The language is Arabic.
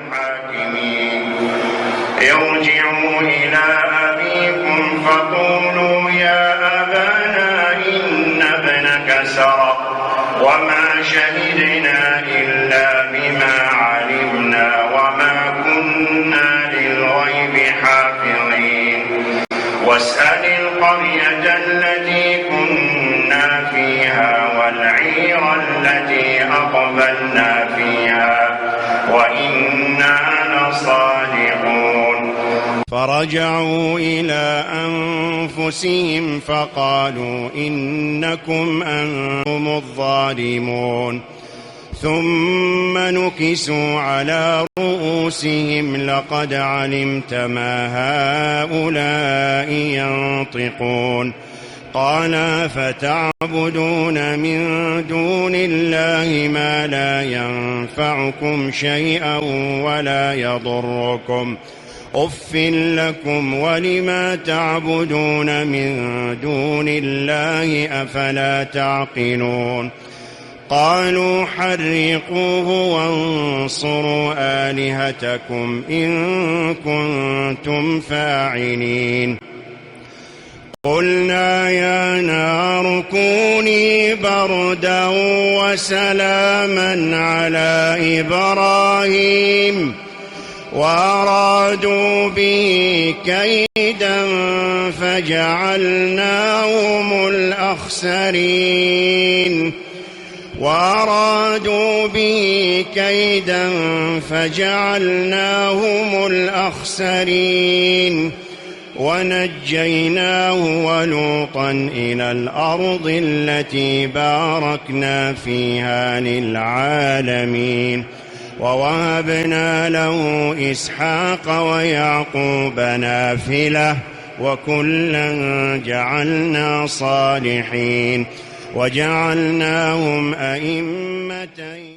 الحاكمين ارجعوا إلى أبيكم فقولوا يا أبانا إن ابنك سرق وما شهدنا إلا بما علمنا وما كنا للغيب حافظين واسأل القرية التي كنا فيها والعير التي أقبلنا فيها وإنا لصادقون. فرجعوا إلى أنفسهم فقالوا إنكم أنتم الظالمون ثم نكسوا على رؤوسهم لقد علمت ما هؤلاء ينطقون. قال فتعبدون من دون الله ما لا ينفعكم شيئا ولا يضركم أف لكم ولما تعبدون من دون الله أفلا تعقلون. قالوا حرقوه وانصروا آلهتكم إن كنتم فاعلين. قلنا يا نار كوني بردا وسلاما على إبراهيم وأرادوا به كيدا فجعلناهم الأخسرين ونجيناه ولوطا إلى الأرض التي باركنا فيها للعالمين ووهبنا له إسحاق ويعقوب نافلة وكلا جعلنا صالحين وجعلناهم أئمة